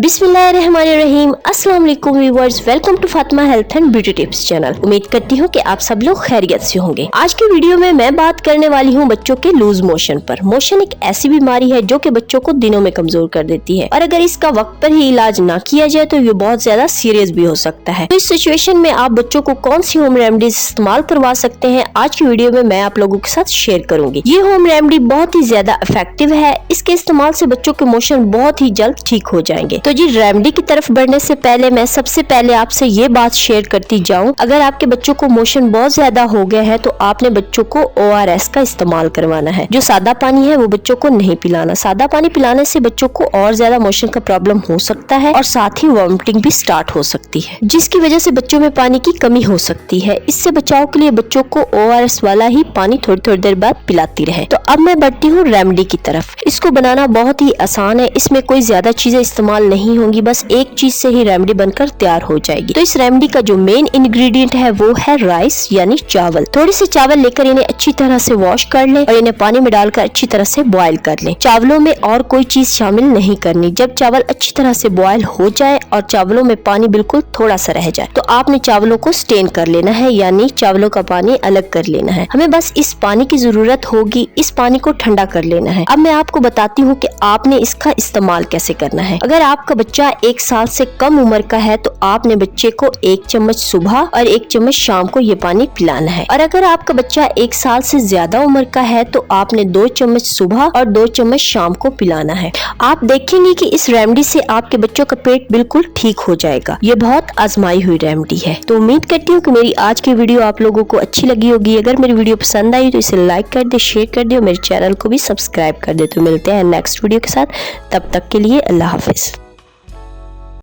बिस्मिल्लाहिर्रहमानिर्रहीम। अस्सलाम वालेकुम viewers, welcome to Fatima health and beauty tips channel. उम्मीद करती हूँ कि आप सब लोग खैरियत से होंगे। आज की वीडियो में मैं बात करने वाली हूँ बच्चों के लूज मोशन पर। मोशन एक ऐसी बीमारी है जो कि बच्चों को दिनों में कमजोर कर देती है और अगर इसका वक्त पर ही इलाज ना किया जाए तो ये बहुत ज्यादा सीरियस भी हो सकता है। तो इस सिचुएशन में आप बच्चों को कौन सी होम रेमेडीज इस्तेमाल करवा सकते हैं, आज की वीडियो में मैं आप लोगों के साथ शेयर करूंगी। ये होम रेमेडी बहुत ही ज्यादा इफेक्टिव है। इसके इस्तेमाल से बच्चों के मोशन बहुत ही जल्द ठीक हो जाएंगे। तो जी रेमेडी की तरफ बढ़ने से पहले मैं सबसे पहले आपसे ये बात शेयर करती जाऊं, अगर आपके बच्चों को मोशन बहुत ज्यादा हो गए हैं तो आपने बच्चों को ORS का इस्तेमाल करवाना है। जो सादा पानी है वो बच्चों को नहीं पिलाना। सादा पानी पिलाने से बच्चों को और ज्यादा मोशन का प्रॉब्लम हो सकता है और साथ ही वॉमिटिंग भी स्टार्ट हो सकती है, जिसकी वजह से बच्चों में पानी की कमी हो सकती है। इससे बचाव के लिए बच्चों को ORS वाला ही पानी थोड़ी थोड़ी देर बाद पिलाती रहे। तो अब मैं बढ़ती हूँ रेमेडी की तरफ। इसको बनाना बहुत ही आसान है, इसमें कोई ज्यादा चीजें इस्तेमाल नहीं होंगी, बस एक चीज से ही रेमेडी बनकर तैयार हो जाएगी। तो इस रेमेडी का जो मेन इंग्रेडिएंट है वो है राइस यानी चावल। थोड़ी सी चावल लेकर इन्हें अच्छी तरह से वॉश कर लें और इन्हें पानी में डालकर अच्छी तरह से बॉयल कर लें। चावलों में और कोई चीज शामिल नहीं करनी। जब चावल अच्छी तरह से बॉयल हो जाए और चावलों में पानी बिल्कुल थोड़ा सा रह जाए तो आपने चावलों को स्टेन कर लेना है, यानी चावलों का पानी अलग कर लेना है। हमें बस इस पानी की जरूरत होगी। इस पानी को ठंडा कर लेना है। अब मैं आपको बताती हूँ कि आपने इसका इस्तेमाल कैसे करना है। अगर आपका बच्चा 1 साल से कम उम्र का है तो आपने बच्चे को 1 चम्मच सुबह और 1 चम्मच शाम को ये पानी पिलाना है। और अगर आपका बच्चा 1 साल से ज्यादा उम्र का है तो आपने 2 चम्मच सुबह और 2 चम्मच शाम को पिलाना है। आप देखेंगे कि इस रेमेडी से आपके बच्चों का पेट बिल्कुल ठीक हो जाएगा। ये बहुत आजमाई हुई रेमेडी है। तो उम्मीद करती हूँ कि मेरी आज की वीडियो आप लोगों को अच्छी लगी होगी। अगर मेरी वीडियो पसंद आई तो इसे लाइक कर दे, शेयर कर दे और मेरे चैनल को भी सब्सक्राइब कर दे। तो मिलते हैं नेक्स्ट वीडियो के साथ, तब तक के लिए अल्लाह हाफिज।